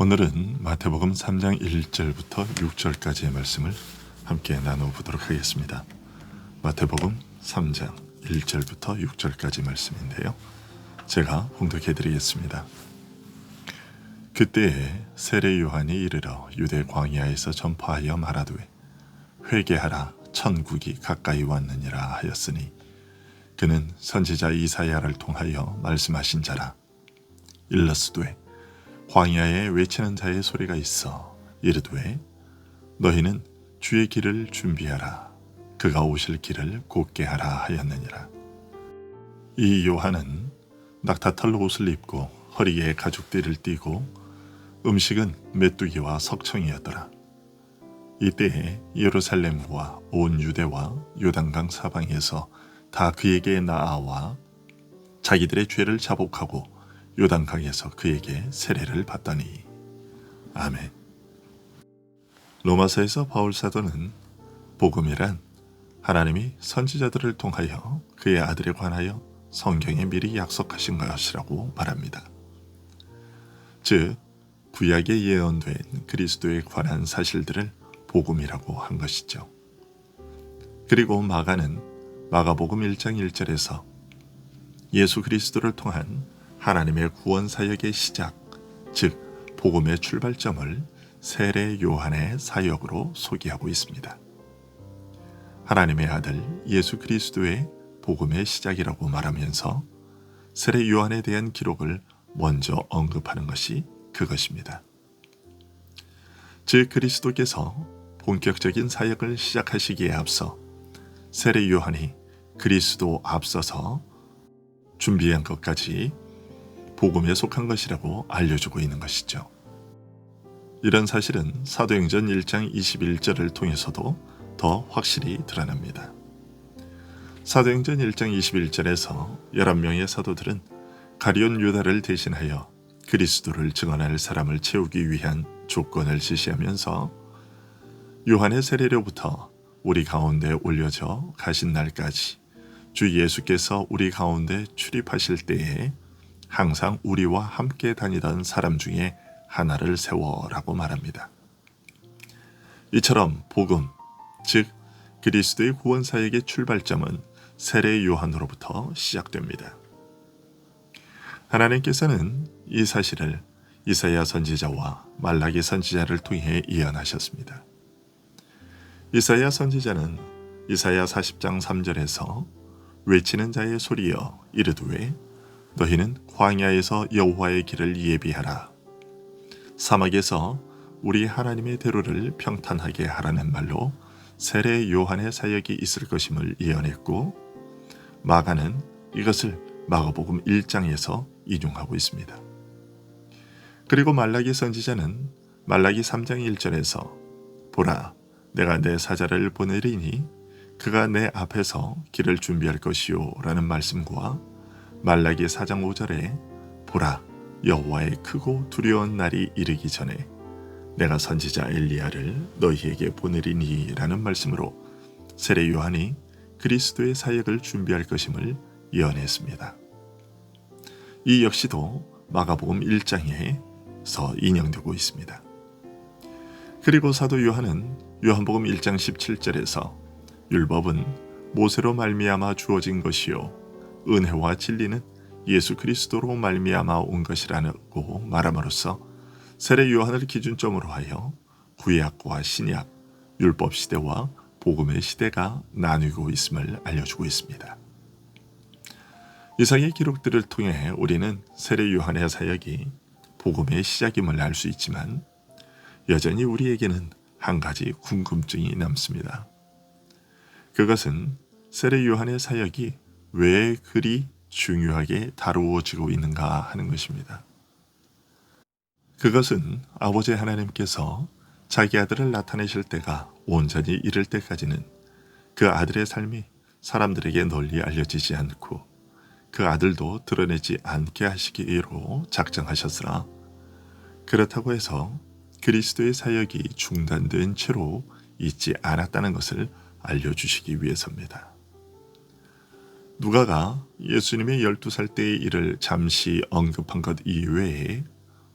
오늘은 마태복음 3장 1절부터 6절까지의 말씀을 함께 나눠보도록 하겠습니다. 마태복음 3장 1절부터 6절까지 말씀인데요. 제가 봉독해드리겠습니다. 그때에 세례 요한이 이르러 유대 광야에서 전파하여 말하되 회개하라 천국이 가까이 왔느니라 하였으니 그는 선지자 이사야를 통하여 말씀하신 자라. 일러스되 광야에 외치는 자의 소리가 있어 이르되 너희는 주의 길을 준비하라 그가 오실 길을 곧게 하라 하였느니라. 이 요한은 낙타털 옷을 입고 허리에 가죽띠를 띠고 음식은 메뚜기와 석청이었더라. 이때에 예루살렘과 온 유대와 요단강 사방에서 다 그에게 나아와 자기들의 죄를 자복하고 요단강에서 그에게 세례를 받더니. 아멘. 로마서에서 바울 사도는 복음이란 하나님이 선지자들을 통하여 그의 아들에 관하여 성경에 미리 약속하신 것이라고 말합니다. 즉 구약에 예언된 그리스도에 관한 사실들을 복음이라고 한 것이죠. 그리고 마가는 마가복음 1장 1절에서 예수 그리스도를 통한 하나님의 구원 사역의 시작, 즉 복음의 출발점을 세례 요한의 사역으로 소개하고 있습니다. 하나님의 아들 예수 그리스도의 복음의 시작이라고 말하면서 세례 요한에 대한 기록을 먼저 언급하는 것이 그것입니다. 즉 그리스도께서 본격적인 사역을 시작하시기에 앞서 세례 요한이 그리스도 앞서서 준비한 것까지 복음에 속한 것이라고 알려주고 있는 것이죠. 이런 사실은 사도행전 1장 21절을 통해서도 더 확실히 드러납니다. 사도행전 1장 21절에서 11명의 사도들은 가룟 유다를 대신하여 그리스도를 증언할 사람을 채우기 위한 조건을 제시하면서 요한의 세례로부터 우리 가운데 올려져 가신 날까지 주 예수께서 우리 가운데 출입하실 때에 항상 우리와 함께 다니던 사람 중에 하나를 세워라고 말합니다. 이처럼 복음, 즉 그리스도의 구원 사역의 출발점은 세례 요한으로부터 시작됩니다. 하나님께서는 이 사실을 이사야 선지자와 말라기 선지자를 통해 예언하셨습니다. 이사야 선지자는 이사야 40장 3절에서 외치는 자의 소리여 이르되 너희는 광야에서 여호와의 길을 예비하라 사막에서 우리 하나님의 대로를 평탄하게 하라는 말로 세례 요한의 사역이 있을 것임을 예언했고, 마가는 이것을 마가복음 1장에서 인용하고 있습니다. 그리고 말라기 선지자는 말라기 3장 1절에서 보라 내가 내 사자를 보내리니 그가 내 앞에서 길을 준비할 것이요 라는 말씀과 말라기 4장 5절에 보라 여호와의 크고 두려운 날이 이르기 전에 내가 선지자 엘리야를 너희에게 보내리니 라는 말씀으로 세례 요한이 그리스도의 사역을 준비할 것임을 예언했습니다. 이 역시도 마가복음 1장에서 인용되고 있습니다. 그리고 사도 요한은 요한복음 1장 17절에서 율법은 모세로 말미암아 주어진 것이요 은혜와 진리는 예수 그리스도로 말미암아 온 것이라고 말함으로써 세례 요한을 기준점으로 하여 구약과 신약, 율법 시대와 복음의 시대가 나뉘고 있음을 알려주고 있습니다. 이상의 기록들을 통해 우리는 세례 요한의 사역이 복음의 시작임을 알 수 있지만 여전히 우리에게는 한 가지 궁금증이 남습니다. 그것은 세례 요한의 사역이 왜 그리 중요하게 다루어지고 있는가 하는 것입니다. 그것은 아버지 하나님께서 자기 아들을 나타내실 때가 온전히 이를 때까지는 그 아들의 삶이 사람들에게 널리 알려지지 않고 그 아들도 드러내지 않게 하시기로 작정하셨으나 그렇다고 해서 그리스도의 사역이 중단된 채로 있지 않았다는 것을 알려주시기 위해서입니다. 누가가 예수님의 12살 때의 일을 잠시 언급한 것 이외에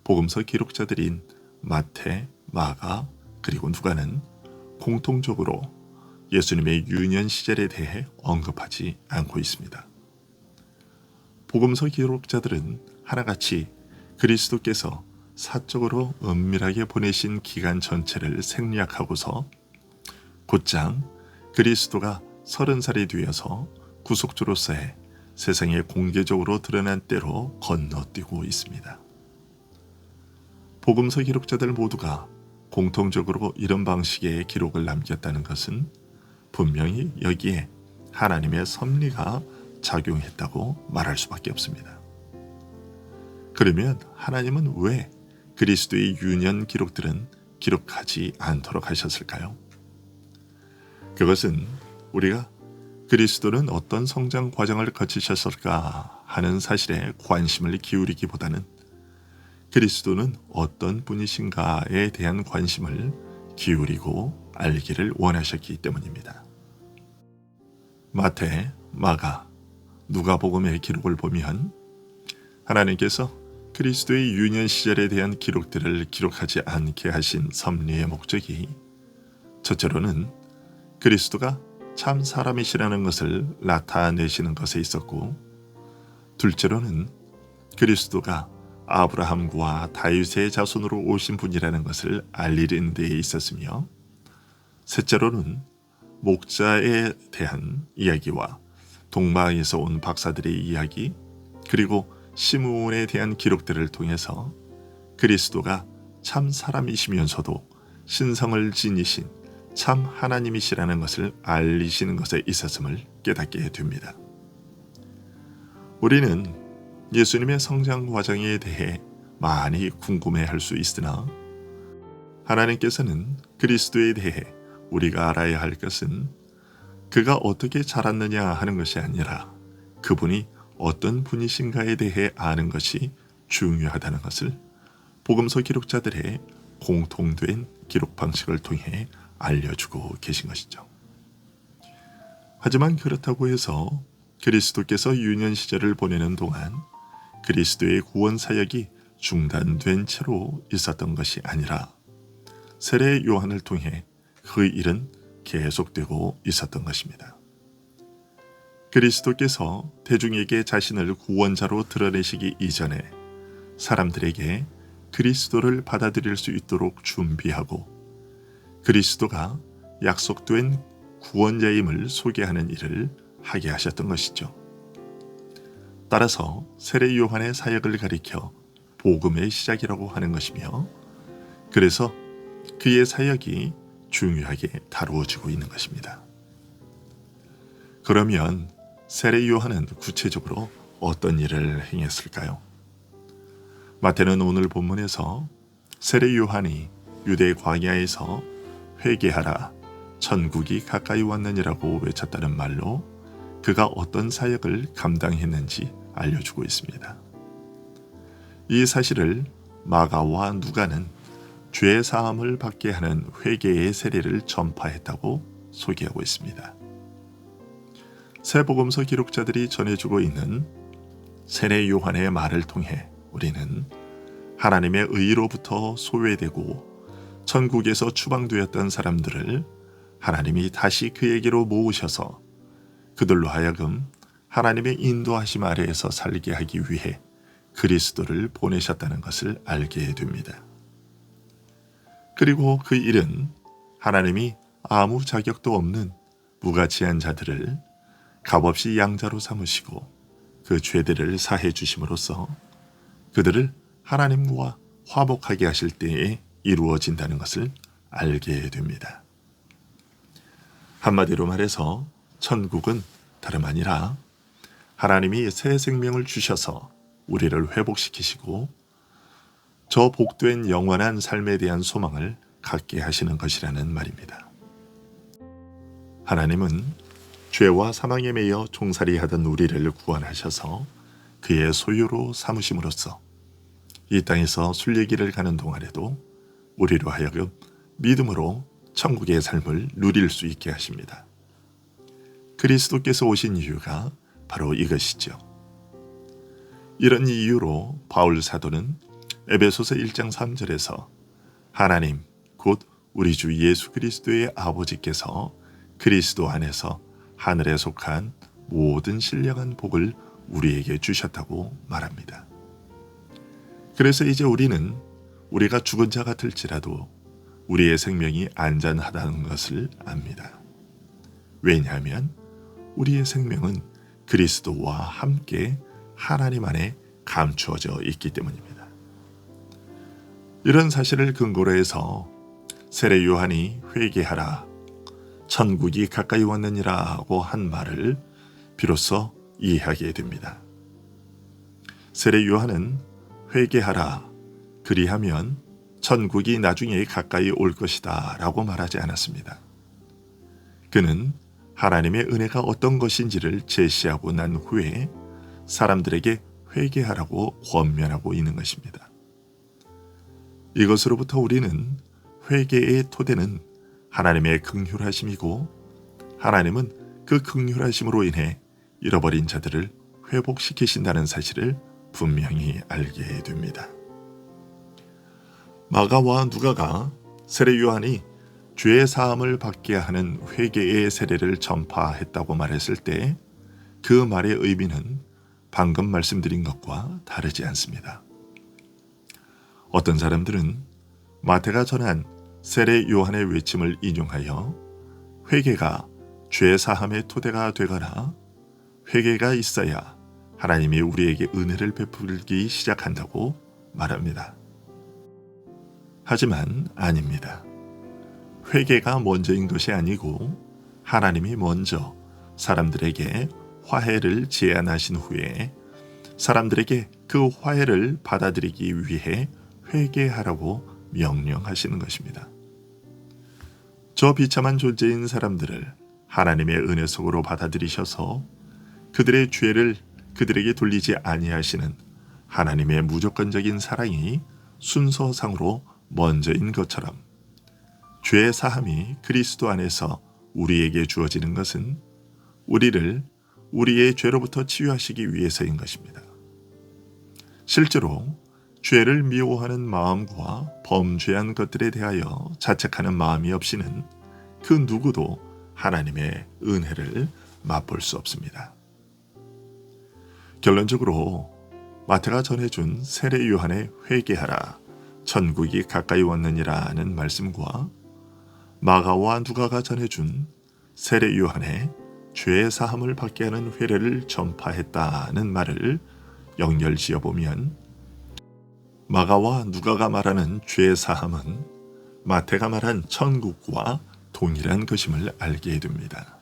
복음서 기록자들인 마태, 마가, 그리고 누가는 공통적으로 예수님의 유년 시절에 대해 언급하지 않고 있습니다. 복음서 기록자들은 하나같이 그리스도께서 사적으로 은밀하게 보내신 기간 전체를 생략하고서 곧장 그리스도가 30살이 되어서 구속주로서의 세상에 공개적으로 드러난 때로 건너뛰고 있습니다. 복음서 기록자들 모두가 공통적으로 이런 방식의 기록을 남겼다는 것은 분명히 여기에 하나님의 섭리가 작용했다고 말할 수밖에 없습니다. 그러면 하나님은 왜 그리스도의 유년 기록들은 기록하지 않도록 하셨을까요? 그것은 우리가 그리스도는 어떤 성장 과정을 거치셨을까 하는 사실에 관심을 기울이기보다는 그리스도는 어떤 분이신가에 대한 관심을 기울이고 알기를 원하셨기 때문입니다. 마태, 마가, 누가복음의 기록을 보면 하나님께서 그리스도의 유년 시절에 대한 기록들을 기록하지 않게 하신 섭리의 목적이 첫째로는 그리스도가 참 사람이시라는 것을 나타내시는 것에 있었고, 둘째로는 그리스도가 아브라함과 다윗의 자손으로 오신 분이라는 것을 알리는 데에 있었으며, 셋째로는 목자에 대한 이야기와 동방에서 온 박사들의 이야기, 그리고 시므온에 대한 기록들을 통해서 그리스도가 참 사람이시면서도 신성을 지니신 참 하나님이시라는 것을 알리시는 것에 있었음을 깨닫게 됩니다. 우리는 예수님의 성장 과정에 대해 많이 궁금해할 수 있으나 하나님께서는 그리스도에 대해 우리가 알아야 할 것은 그가 어떻게 자랐느냐 하는 것이 아니라 그분이 어떤 분이신가에 대해 아는 것이 중요하다는 것을 복음서 기록자들의 공통된 기록 방식을 통해 알려주고 계신 것이죠. 하지만 그렇다고 해서 그리스도께서 유년 시절을 보내는 동안 그리스도의 구원 사역이 중단된 채로 있었던 것이 아니라 세례 요한을 통해 그 일은 계속되고 있었던 것입니다. 그리스도께서 대중에게 자신을 구원자로 드러내시기 이전에 사람들에게 그리스도를 받아들일 수 있도록 준비하고 그리스도가 약속된 구원자임을 소개하는 일을 하게 하셨던 것이죠. 따라서 세례 요한의 사역을 가리켜 복음의 시작이라고 하는 것이며, 그래서 그의 사역이 중요하게 다루어지고 있는 것입니다. 그러면 세례 요한은 구체적으로 어떤 일을 행했을까요? 마태는 오늘 본문에서 세례 요한이 유대 광야에서 회개하라, 천국이 가까이 왔느니라고 외쳤다는 말로 그가 어떤 사역을 감당했는지 알려주고 있습니다. 이 사실을 마가와 누가는 죄 사함을 받게 하는 회개의 세례를 전파했다고 소개하고 있습니다. 새 복음서 기록자들이 전해주고 있는 세례 요한의 말을 통해 우리는 하나님의 의로부터 소외되고 천국에서 추방되었던 사람들을 하나님이 다시 그에게로 모으셔서 그들로 하여금 하나님의 인도하심 아래에서 살게 하기 위해 그리스도를 보내셨다는 것을 알게 됩니다. 그리고 그 일은 하나님이 아무 자격도 없는 무가치한 자들을 값없이 양자로 삼으시고 그 죄들을 사해 주심으로써 그들을 하나님과 화목하게 하실 때에 이루어진다는 것을 알게 됩니다. 한마디로 말해서 천국은 다름 아니라 하나님이 새 생명을 주셔서 우리를 회복시키시고 저 복된 영원한 삶에 대한 소망을 갖게 하시는 것이라는 말입니다. 하나님은 죄와 사망에 매여 종살이하던 우리를 구원하셔서 그의 소유로 삼으심으로써 이 땅에서 순례길을 가는 동안에도 우리로 하여금 믿음으로 천국의 삶을 누릴 수 있게 하십니다. 그리스도께서 오신 이유가 바로 이것이죠. 이런 이유로 바울 사도는 에베소서 1장 3절에서 하나님 곧 우리 주 예수 그리스도의 아버지께서 그리스도 안에서 하늘에 속한 모든 신령한 복을 우리에게 주셨다고 말합니다. 그래서 이제 우리는 우리가 죽은 자 같을지라도 우리의 생명이 안전하다는 것을 압니다. 왜냐하면 우리의 생명은 그리스도와 함께 하나님 안에 감추어져 있기 때문입니다. 이런 사실을 근거로 해서 세례 요한이 회개하라, 천국이 가까이 왔느니라고 한 말을 비로소 이해하게 됩니다. 세례 요한은 회개하라, 그리하면 천국이 나중에 가까이 올 것이다 라고 말하지 않았습니다. 그는 하나님의 은혜가 어떤 것인지를 제시하고 난 후에 사람들에게 회개하라고 권면하고 있는 것입니다. 이것으로부터 우리는 회개의 토대는 하나님의 긍휼하심이고 하나님은 그 긍휼하심으로 인해 잃어버린 자들을 회복시키신다는 사실을 분명히 알게 됩니다. 마가와 누가가 세례 요한이 죄의 사함을 받게 하는 회개의 세례를 전파했다고 말했을 때 그 말의 의미는 방금 말씀드린 것과 다르지 않습니다. 어떤 사람들은 마태가 전한 세례 요한의 외침을 인용하여 회개가 죄 사함의 토대가 되거나 회개가 있어야 하나님이 우리에게 은혜를 베풀기 시작한다고 말합니다. 하지만 아닙니다. 회개가 먼저인 것이 아니고 하나님이 먼저 사람들에게 화해를 제안하신 후에 사람들에게 그 화해를 받아들이기 위해 회개하라고 명령하시는 것입니다. 저 비참한 존재인 사람들을 하나님의 은혜 속으로 받아들이셔서 그들의 죄를 그들에게 돌리지 아니하시는 하나님의 무조건적인 사랑이 순서상으로 먼저인 것처럼 죄의 사함이 그리스도 안에서 우리에게 주어지는 것은 우리를 우리의 죄로부터 치유하시기 위해서인 것입니다. 실제로 죄를 미워하는 마음과 범죄한 것들에 대하여 자책하는 마음이 없이는 그 누구도 하나님의 은혜를 맛볼 수 없습니다. 결론적으로 마태가 전해준 세례 요한의 회개하라, 천국이 가까이 왔느니라는 말씀과 마가와 누가가 전해준 세례 요한의 죄의 사함을 받게 하는 회례를 전파했다는 말을 연결지어 보면 마가와 누가가 말하는 죄의 사함은 마태가 말한 천국과 동일한 것임을 알게 됩니다.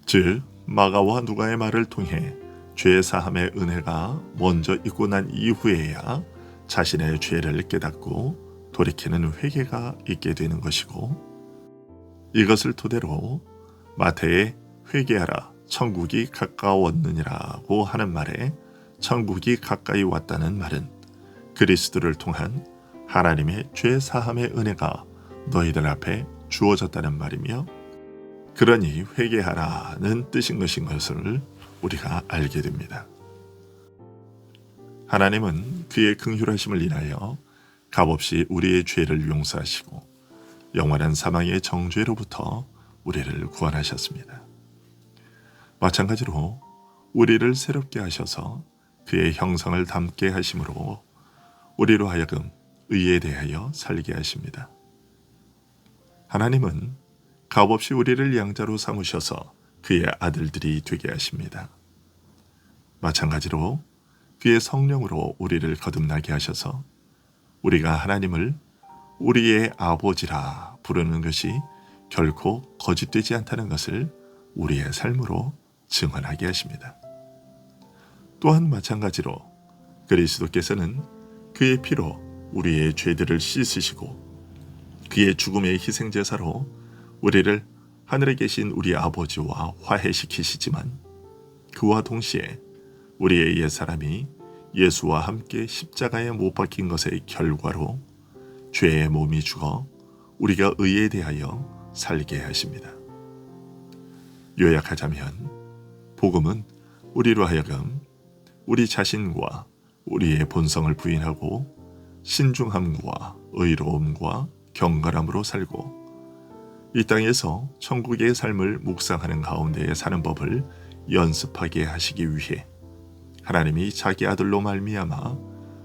즉 마가와 누가의 말을 통해 죄의 사함의 은혜가 먼저 있고 난 이후에야 자신의 죄를 깨닫고 돌이키는 회개가 있게 되는 것이고, 이것을 토대로 마태의 회개하라 천국이 가까웠느니라고 하는 말에 천국이 가까이 왔다는 말은 그리스도를 통한 하나님의 죄 사함의 은혜가 너희들 앞에 주어졌다는 말이며, 그러니 회개하라는 뜻인 것을 우리가 알게 됩니다. 하나님은 그의 긍휼하심을 인하여 값없이 우리의 죄를 용서하시고 영원한 사망의 정죄로부터 우리를 구원하셨습니다. 마찬가지로 우리를 새롭게 하셔서 그의 형상을 닮게 하심으로 우리로 하여금 의에 대하여 살게 하십니다. 하나님은 값없이 우리를 양자로 삼으셔서 그의 아들들이 되게 하십니다. 마찬가지로 그의 성령으로 우리를 거듭나게 하셔서 우리가 하나님을 우리의 아버지라 부르는 것이 결코 거짓되지 않다는 것을 우리의 삶으로 증언하게 하십니다. 또한 마찬가지로 그리스도께서는 그의 피로 우리의 죄들을 씻으시고 그의 죽음의 희생제사로 우리를 하늘에 계신 우리 아버지와 화해시키시지만, 그와 동시에 우리의 옛사람이 예수와 함께 십자가에 못 박힌 것의 결과로 죄의 몸이 죽어 우리가 의에 대하여 살게 하십니다. 요약하자면 복음은 우리로 하여금 우리 자신과 우리의 본성을 부인하고 신중함과 의로움과 경건함으로 살고 이 땅에서 천국의 삶을 묵상하는 가운데에 사는 법을 연습하게 하시기 위해 하나님이 자기 아들로 말미암아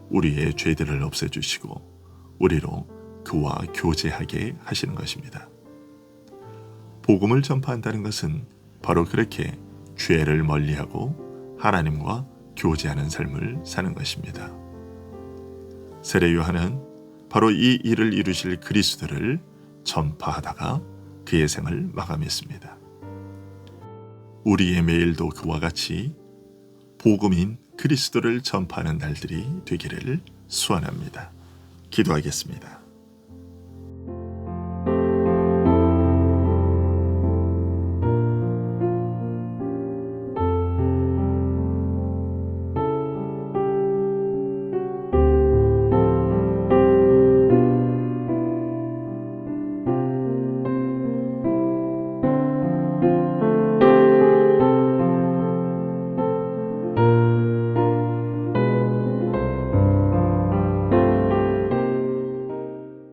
우리의 죄들을 없애주시고 우리로 그와 교제하게 하시는 것입니다. 복음을 전파한다는 것은 바로 그렇게 죄를 멀리하고 하나님과 교제하는 삶을 사는 것입니다. 세례 요한은 바로 이 일을 이루실 그리스도를 전파하다가 그의 생을 마감했습니다. 우리의 매일도 그와 같이 복음인 그리스도를 전파하는 날들이 되기를 소원합니다. 기도하겠습니다.